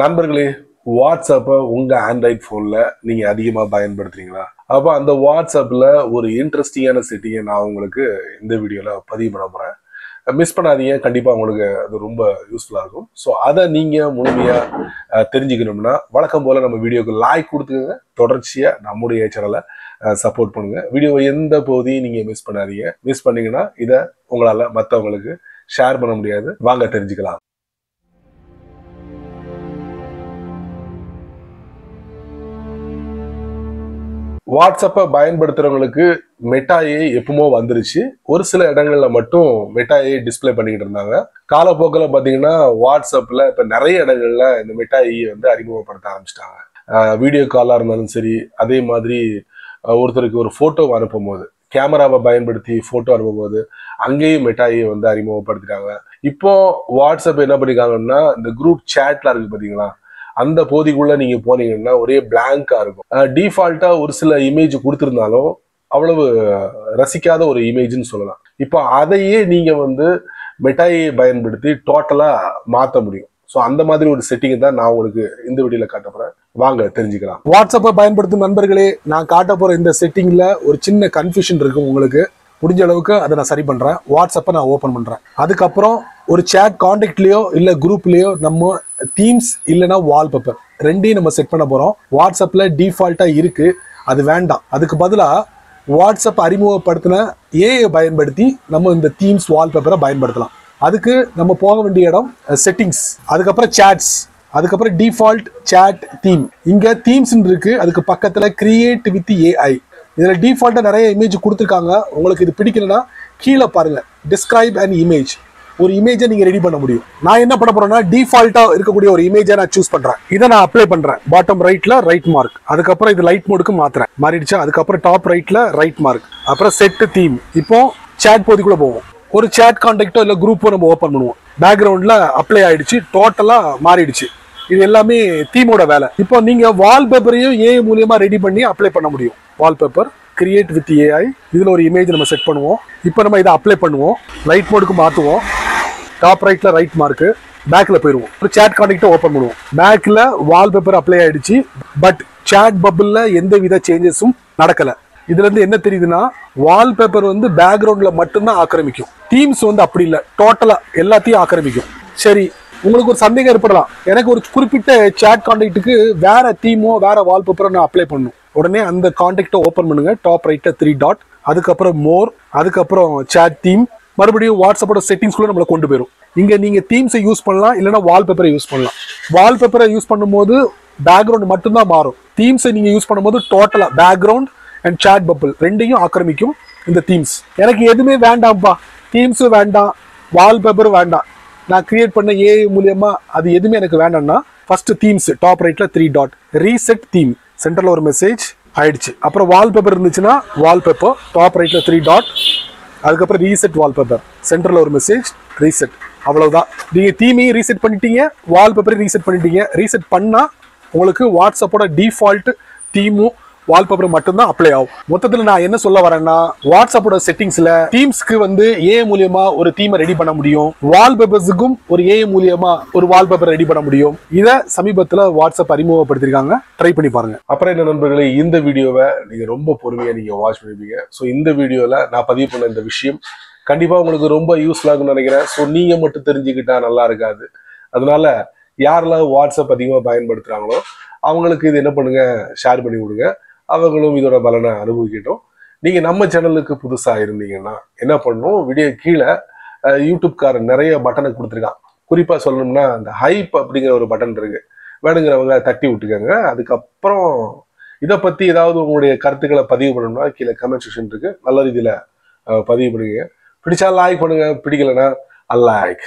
நண்பர்களே, வாட்ஸ்அப்பை உங்கள் ஆண்ட்ராய்ட் ஃபோனில் நீங்கள் அதிகமாக பயன்படுத்துறீங்களா? அப்போ அந்த வாட்ஸ்அப்பில் ஒரு இன்ட்ரெஸ்டிங்கான செட்டிங்கை நான் உங்களுக்கு இந்த வீடியோவில் பதிவு பண்ண போகிறேன். மிஸ் பண்ணாதீங்க, கண்டிப்பாக உங்களுக்கு அது ரொம்ப யூஸ்ஃபுல்லாக இருக்கும். ஸோ அதை நீங்கள் முழுமையாக தெரிஞ்சுக்கணும்னா வழக்கம் போல் நம்ம வீடியோக்கு லைக் கொடுத்துக்கோங்க. தொடர்ச்சியாக நம்முடைய சேனலை சப்போர்ட் பண்ணுங்கள். வீடியோவை எந்த பகுதியும் நீங்கள் மிஸ் பண்ணாதீங்க. மிஸ் பண்ணீங்கன்னா இதை உங்களால் மற்றவங்களுக்கு ஷேர் பண்ண முடியாது. வாங்க தெரிஞ்சுக்கலாம். வாட்ஸ்அப்பை பயன்படுத்துறவங்களுக்கு மெட்டாஏ எப்பவுமோ வந்துருச்சு. ஒரு சில இடங்கள்ல மட்டும் மெட்டாஏ டிஸ்பிளே பண்ணிக்கிட்டு இருந்தாங்க. காலப்போக்கில் பார்த்தீங்கன்னா வாட்ஸ்அப்ல இப்போ நிறைய இடங்கள்ல இந்த மெட்டாஏ வந்து அறிமுகப்படுத்த ஆரம்பிச்சிட்டாங்க. வீடியோ காலாக இருந்தாலும் சரி, அதே மாதிரி ஒருத்தருக்கு ஒரு ஃபோட்டோ அனுப்பும் போது, கேமராவை பயன்படுத்தி ஃபோட்டோ அனுப்பும் போது அங்கேயும் மெட்டாஏ வந்து அறிமுகப்படுத்திட்டாங்க. இப்போ வாட்ஸ்அப் என்ன பண்ணிருக்காங்கன்னா, இந்த குரூப் சேட்ல இருக்கு பார்த்தீங்களா, அந்த பகுதிக்குள்ள நீங்க போனீங்கன்னா ஒரே பிளாங்கா இருக்கும். டிஃபால்ட்டா ஒரு சில இமேஜ் கொடுத்திருந்தாலும் அவ்வளவு ரசிக்காத ஒரு இமேஜ்னு சொல்லலாம். இப்போ அதையே நீங்க வந்து மெட்டாயை பயன்படுத்தி டோட்டலா மாற்ற முடியும். ஸோ அந்த மாதிரி ஒரு செட்டிங் தான் நான் உங்களுக்கு இந்த வீடியோல காட்ட போறேன். வாங்க தெரிஞ்சுக்கலாம். வாட்ஸ்அப்பை பயன்படுத்தும் நண்பர்களே, நான் காட்ட போற இந்த செட்டிங்ல ஒரு சின்ன கன்ஃபியூஷன் இருக்கும். உங்களுக்கு முடிஞ்ச அளவுக்கு அதை நான் சரி பண்றேன். வாட்ஸ்அப்பை நான் ஓபன் பண்றேன். அதுக்கப்புறம் ஒரு சேட் கான்டாக்ட்லயோ இல்ல குரூப்லயோ நம்ம தீம்ஸ் இல்லைன்னா வால்பேப்பர் ரெண்டையும் நம்ம செட் பண்ண போறோம். வாட்ஸ்அப்ல டிஃபால்ட்டா இருக்கு, அது வேண்டாம். அதுக்கு பதிலாக வாட்ஸ்அப் அறிமுகப்படுத்தின ஏஐ பயன்படுத்தி நம்ம இந்த தீம்ஸ் வால்பேப்பரை பயன்படுத்தலாம். அதுக்கு நம்ம போக வேண்டிய இடம் செட்டிங்ஸ், அதுக்கப்புறம் சேட்ஸ், அதுக்கப்புறம் டிஃபால்ட் சேட் தீம். இங்க தீம்ஸ் இருக்கு, அதுக்கு பக்கத்துல கிரியேட் வித் ஏஐ. இதுல டிஃபால்ட்டா நிறைய இமேஜ் கொடுத்துருக்காங்க. உங்களுக்கு இது பிடிக்கலன்னா கீழே பாருங்க, டிஸ்கிரைப் அண்ட் இமேஜ். ஒரு இமேஜை நீங்க ரெடி பண்ண முடியும். நான் என்ன பண்ண போறேன்னா, டிஃபால்ட்டா இருக்கக்கூடிய ஒரு இமேஜை நான் சூஸ் பண்றேன். இதை நான் அப்ளை பண்றேன். பாட்டம் ரைட்ல ரைட் மார்க், அதுக்கப்புறம் இது லைட் மோடுக்கு மாத்துறேன். மாறிடுச்சா? அதுக்கப்புறம் டாப் ரைட்ல ரைட் மார்க், அப்புறம் செட் தீம். இப்போ சேட் பகுதிக்குள்ள போவோம். ஒரு சேட் கான்டாக்டோ இல்ல குரூப்போ நம்ம ஓபன் பண்ணுவோம். பேக்ரவுண்ட்ல அப்ளை ஆயிடுச்சு, டோட்டலா மாறிடுச்சு. இது எல்லாமே தீமோட வேலை. இப்போ நீங்க வால்பேப்பரையும் ஏஐ மூலியமா ரெடி பண்ணி அப்ளை பண்ண முடியும். வால்பேப்பர் கிரியேட் வித் ஏஐ, இதுல ஒரு இமேஜ் நம்ம செட் பண்ணுவோம். இப்போ நம்ம இதை அப்ளை பண்ணுவோம், லைட் மோடுக்கு மாத்துவோம். டாப் ரைட்ல ரைட் மார்க், பேக்ல போயிருவோம். ஒரு சேட் கான்டாக்ட் ஓபன் பண்ணுவோம். பேக்ல வால்பேப்பர் அப்ளை ஆயிடுச்சு, பட் சேட் பபிள்ல எந்த வித சேஞ்சஸும் நடக்கல. இதுல இருந்து என்ன தெரியுதுன்னா, வால்பேப்பர் வந்து பேக்ரவுண்ட்ல மட்டும்தான் ஆக்கிரமிக்கும். தீம்ஸ் வந்து அப்படி இல்லை, டோட்டலா எல்லாத்தையும் ஆக்கிரமிக்கும். சரி, உங்களுக்கு ஒரு சந்தேகம் ஏற்படலாம், எனக்கு ஒரு குறிப்பிட்ட சேட் கான்டாக்டுக்கு வேற தீமோ வேற வால்பேப்பரோ நான் அப்ளை பண்ணணும். உடனே அந்த கான்டாக்டை ஓபன் பண்ணுங்க. டாப் ரைட்ல 3 டாட், அதுக்கப்புறம் மோர், அதுக்கப்புறம் சேட் தீம். மறுபடியும் வாட்ஸ்அப்போட செட்டிங்ஸ்குள்ள நம்மளை கொண்டு போயிடும். இங்க நீங்க தீம்ஸை யூஸ் பண்ணலாம், இல்லைன்னா வால்பேப்பரை யூஸ் பண்ணலாம். வால்பேப்பரை யூஸ் பண்ணும்போது பேக்ரவுண்ட் மட்டும்தான் மாறும். தீம்ஸை நீங்க யூஸ் பண்ணும்போது டோட்டலா பேக்ரவுண்ட் அண்ட் சேட் பபிள் ரெண்டையும் ஆக்கிரமிக்கும் இந்த தீம்ஸ். எனக்கு எதுவுமே வேண்டாம்ப்பா, தீம்ஸும் வேண்டாம், வால்பேப்பரும் வேண்டாம், நான் கிரியேட் பண்ண ஏஐ மூலியமா அது எதுவுமே எனக்கு வேண்டாம்னா, ஃபர்ஸ்ட் தீம்ஸ் டாப் ரைட்ல 3 டாட், ரீசெட் தீம், சென்டர்ல ஒரு மெசேஜ் ஆயிடுச்சு. அப்புறம் வால்பேப்பர் இருந்துச்சுன்னா வால்பேப்பர், டாப் ரைட்ல 3 டாட், அதுக்கப்புறம் ரீசெட் வால்பேப்பர், சென்டர்ல ஒரு மெசேஜ், ரீசெட். அவ்வளவுதான். நீங்க தீமையும் ரீசெட் பண்ணிட்டீங்க, வால்பேப்பரையும் ரீசெட் பண்ணிட்டீங்க. ரீசெட் பண்ணா உங்களுக்கு வாட்ஸ்அப்போட டிஃபால்ட் தீமும் வால்பேப்பர் மட்டும்தான் அப்ளை ஆகும். மொத்தத்தில் நான் என்ன சொல்ல வரேன்னா, வாட்ஸ்அப்போட செட்டிங்ஸ்ல தீம்ஸ்க்கு வந்து ஏஐ மூலியமா ஒரு தீமை ரெடி பண்ண முடியும், வால்பேப்பர்ஸுக்கும் ஒரு ஏஐ மூலியமா ஒரு வால்பேப்பர் ரெடி பண்ண முடியும். இதை சமீபத்தில் வாட்ஸ்அப் அறிமுகப்படுத்திருக்காங்க, ட்ரை பண்ணி பாருங்க. அப்புறம் என்ன நண்பர்களே, இந்த வீடியோவை நீங்க ரொம்ப பொறுமையா நீங்க வாட்ச் பண்ணிருப்பீங்க. ஸோ இந்த வீடியோல நான் பதிவு பண்ண இந்த விஷயம் கண்டிப்பா உங்களுக்கு ரொம்ப யூஸ்ஃபுல்லா இருக்கும்னு நினைக்கிறேன். ஸோ நீங்க மட்டும் தெரிஞ்சுக்கிட்டா நல்லா இருக்காது. அதனால யாரெல்லாம் வாட்ஸ்அப் அதிகமாக பயன்படுத்துறாங்களோ அவங்களுக்கு இது என்ன பண்ணுங்க, ஷேர் பண்ணி கொடுங்க. அவங்களும் இதோட பலனை அனுபவிக்கட்டும். நீங்க நம்ம சேனலுக்கு புதுசா இருந்தீங்கன்னா என்ன பண்ணணும், வீடியோ கீழே யூடியூப்காரன் நிறைய பட்டனை கொடுத்துருக்கான். குறிப்பா சொல்லணும்னா அந்த ஹைப் அப்படிங்கிற ஒரு பட்டன் இருக்கு, வேணுங்கிறவங்க தட்டி விட்டுக்கோங்க. அதுக்கப்புறம் இதை பத்தி ஏதாவது உங்களுடைய கருத்துக்களை பதிவு பண்ணணும்னா கீழே கமெண்ட் செக்ஷன் இருக்கு, நல்ல ரீதியில பதிவு பண்ணுங்க. பிடிச்சா லைக் பண்ணுங்க, பிடிக்கலன்னா அன்லைக்.